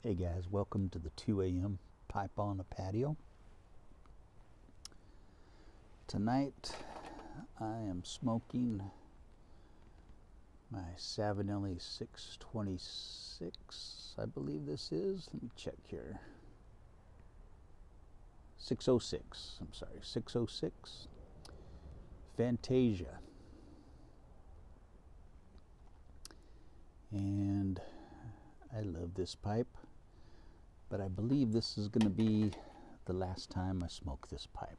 Hey guys, welcome to the 2 a.m. Pipe on a Patio. Tonight I am smoking my Savinelli 626, I believe this is. Let me check here. 606, I'm sorry, 606 Fantasia. And I love this pipe, but I believe this is going to be the last time I smoke this pipe.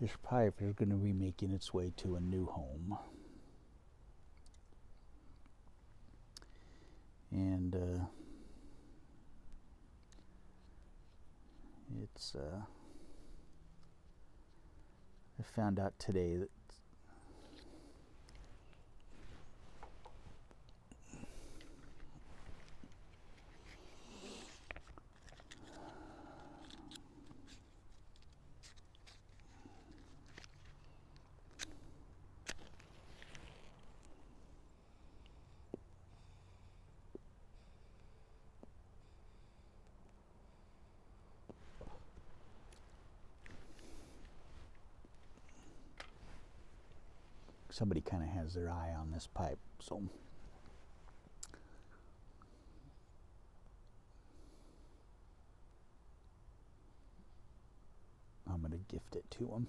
This pipe is going to be making its way to a new home. And I found out today that somebody kind of has their eye on this pipe, so I'm going to gift it to them.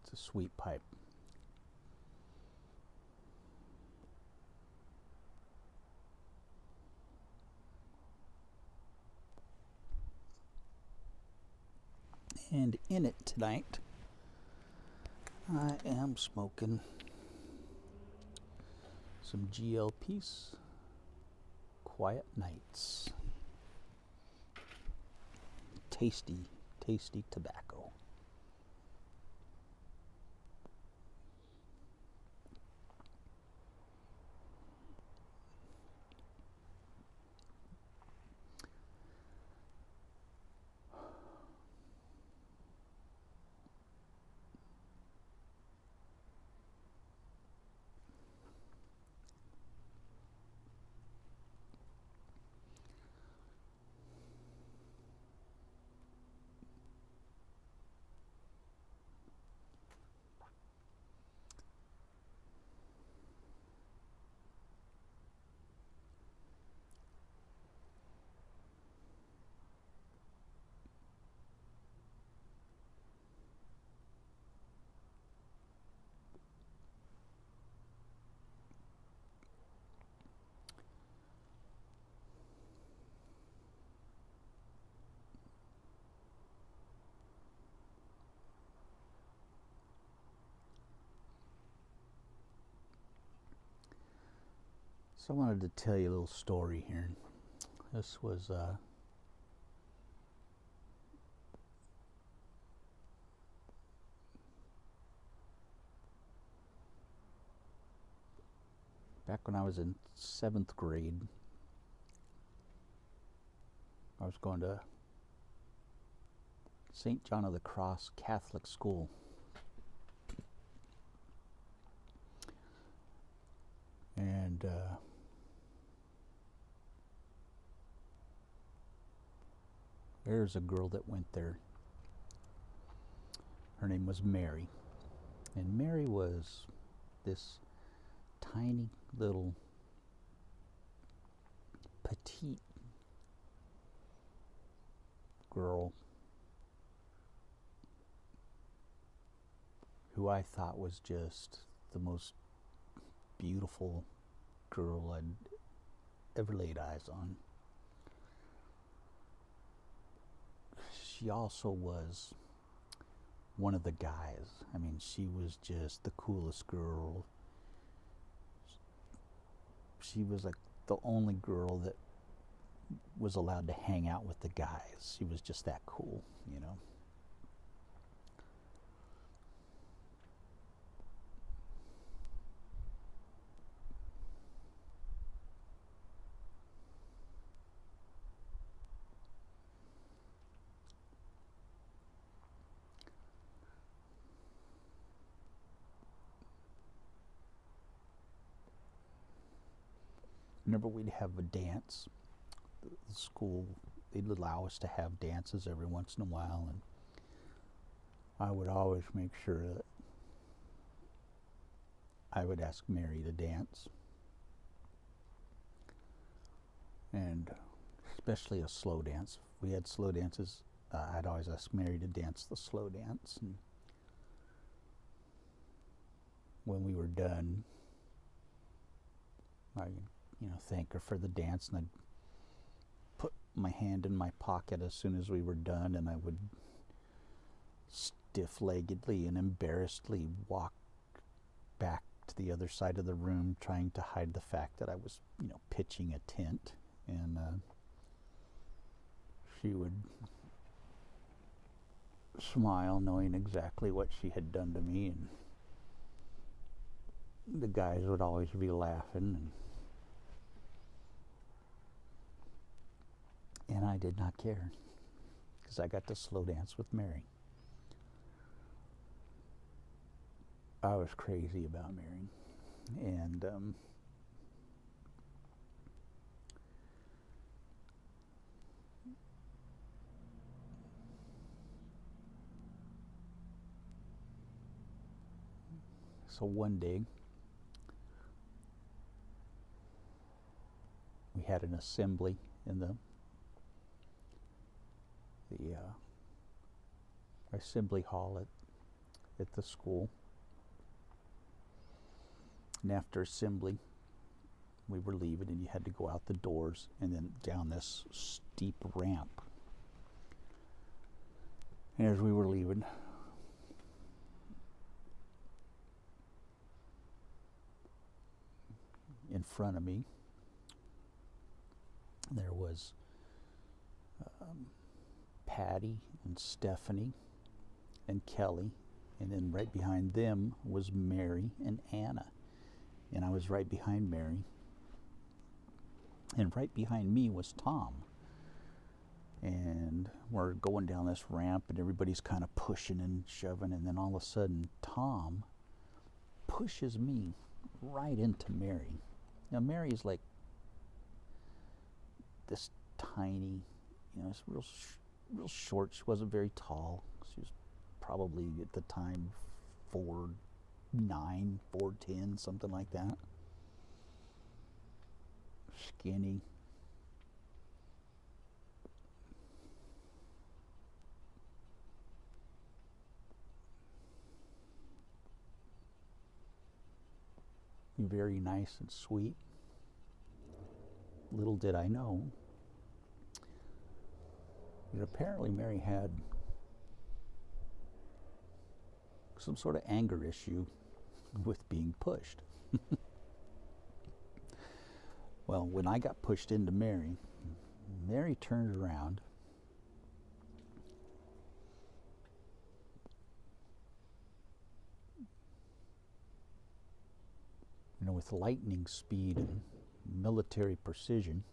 It's a sweet pipe. And in it tonight, I am smoking some GL Peace Quiet Nights. Tasty, tasty tobacco. So I wanted to tell you a little story here. This was back when I was in 7th grade. I was going to St. John of the Cross Catholic School. And there's a girl that went there. Her name was Mary. And Mary was this tiny little petite girl who I thought was just the most beautiful girl I'd ever laid eyes on. She also was one of the guys. I mean, she was just the coolest girl. She was like the only girl that was allowed to hang out with the guys. She was just that cool, you know. whenever we'd have a dance, the school, they'd allow us to have dances every once in a while, and I would always make sure that I would ask Mary to dance. And especially a slow dance. If we had slow dances, I'd always ask Mary to dance the slow dance. And when we were done, I, thank her for the dance, and I'd put my hand in my pocket as soon as we were done, and I would stiff-leggedly and embarrassedly walk back to the other side of the room, trying to hide the fact that I was, pitching a tent. And she would smile, knowing exactly what she had done to me, and the guys would always be laughing, and I did not care, because I got to slow dance with Mary. I was crazy about Mary, and so one day we had an assembly in the assembly hall at the school. And after assembly, we were leaving, and you had to go out the doors and then down this steep ramp. And as we were leaving, in front of me, there was Patty and Stephanie and Kelly, and then right behind them was Mary and Anna. And I was right behind Mary. And right behind me was Tom. And we're going down this ramp, and everybody's kind of pushing and shoving, and then all of a sudden Tom pushes me right into Mary. Now Mary's like this tiny, it's real short. She wasn't very tall. She was probably at the time 4'9", 4'10", something like that. Skinny. Very nice and sweet. Little did I know that apparently Mary had some sort of anger issue with being pushed. Well, when I got pushed into Mary, Mary turned around with lightning speed and military precision,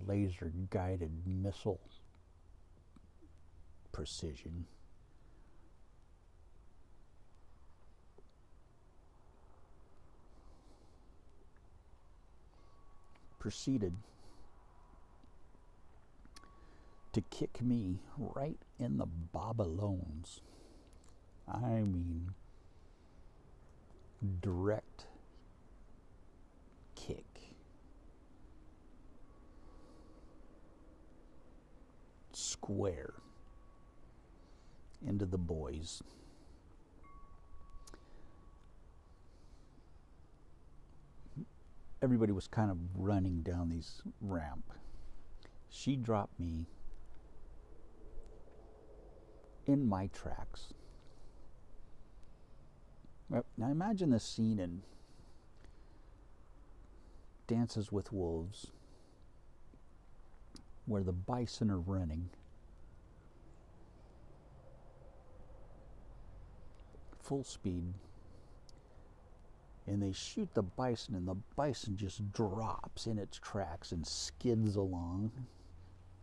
laser guided missile precision, proceeded to kick me right in the bobalones. I mean, direct kick. Square into the boys. Everybody was kind of running down these ramp. She dropped me in my tracks. Now imagine this scene in Dances with Wolves, where the bison are running full speed, and they shoot the bison, and the bison just drops in its tracks and skids along.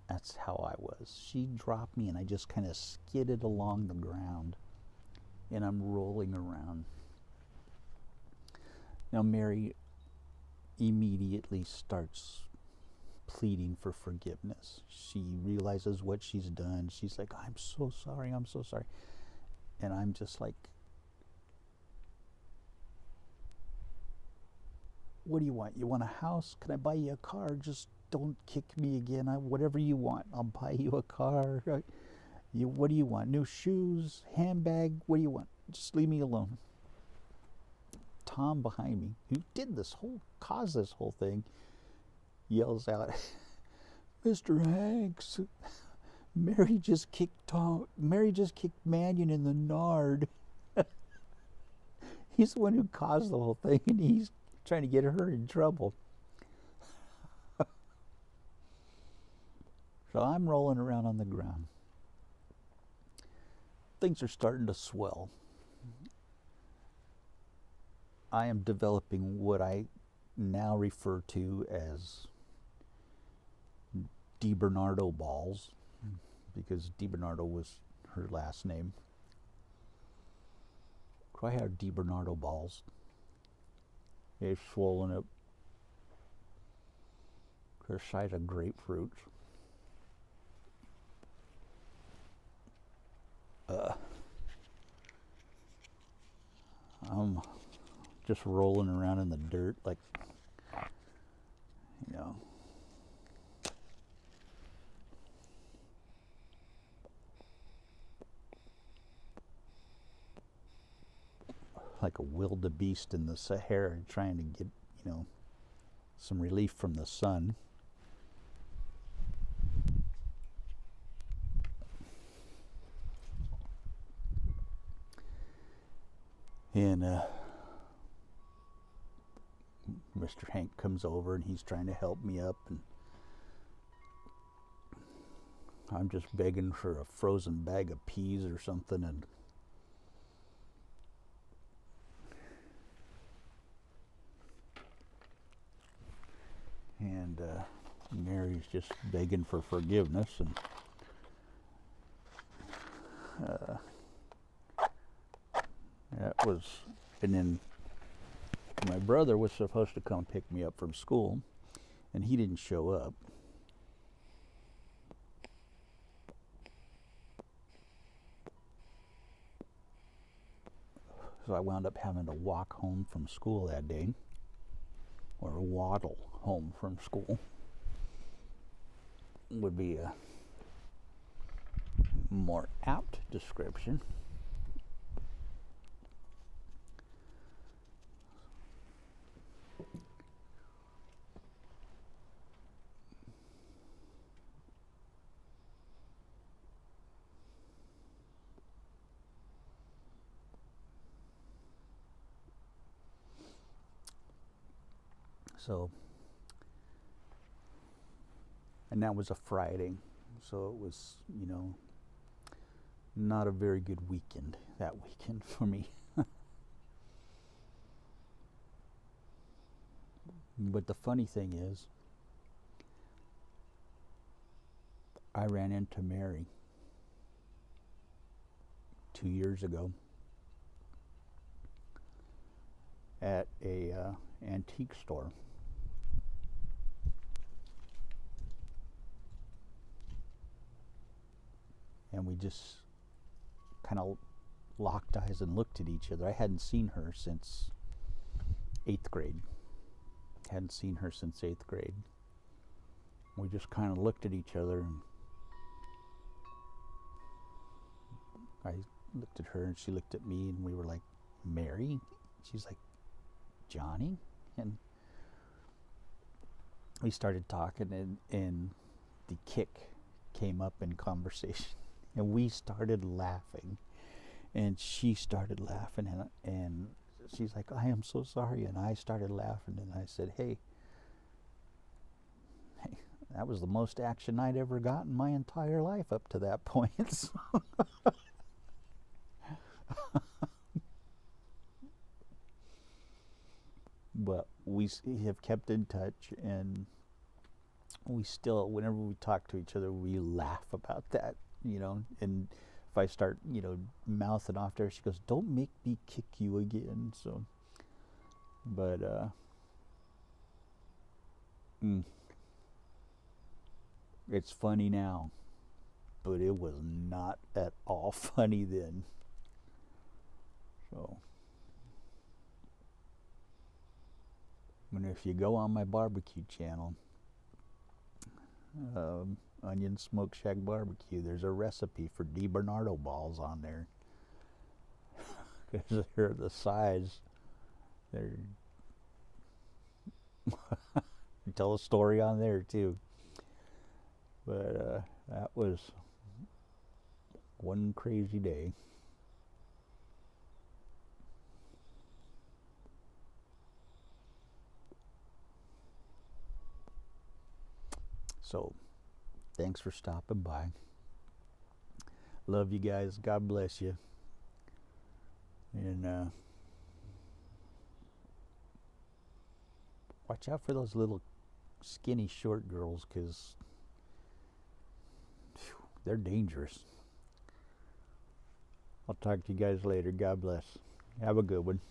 That's how I was. She dropped me, and I just kind of skidded along the ground, and I'm rolling around. Now Mary immediately starts pleading for forgiveness. She realizes what she's done. She's like, I'm so sorry, I'm so sorry. And I'm just like, what do you want? You want a house? Can I buy you a car? Just don't kick me again. Whatever you want, I'll buy you a car. What do you want? New shoes? Handbag? What do you want? Just leave me alone. Tom behind me, who caused this whole thing, yells out, Mr. Hanks, Mary just kicked Manion in the nard. He's the one who caused the whole thing, and he's trying to get her in trouble. So I'm rolling around on the ground. Things are starting to swell. I am developing what I now refer to as DiBernardo balls, because DiBernardo was her last name. I have DiBernardo balls. They've swollen up. They're the size of grapefruits. I'm just rolling around in the dirt like, like a wildebeest in the Sahara trying to get, some relief from the sun. And Mr. Hank comes over and he's trying to help me up, and I'm just begging for a frozen bag of peas or something, and Mary's just begging for forgiveness, and then my brother was supposed to come pick me up from school, and he didn't show up. So I wound up having to walk home from school that day, or waddle home from school would be a more apt description. So, and that was a Friday, so it was, not a very good weekend, that weekend for me. But the funny thing is, I ran into Mary 2 years ago at a antique store. And we just kind of locked eyes and looked at each other. I hadn't seen her since 8th grade. We just kind of looked at each other, and I looked at her and she looked at me, and we were like, Mary? She's like, Johnny? And we started talking, and the kick came up in conversation. And we started laughing, and she started laughing, and she's like, I am so sorry. And I started laughing, and I said, hey, that was the most action I'd ever got in my entire life up to that point. But we have kept in touch, and we still, whenever we talk to each other, we laugh about that. And if I start, mouthing off to her, she goes, don't make me kick you again. So, but, Mm. It's funny now, but it was not at all funny then. So, and if you go on my barbecue channel, Onion Smoke Shack Barbecue, there's a recipe for DiBernardo balls on there. Because they're the size. They're tell a story on there too. But that was one crazy day. So, thanks for stopping by. Love you guys. God bless you. And watch out for those little skinny short girls, because they're dangerous. I'll talk to you guys later. God bless. Have a good one.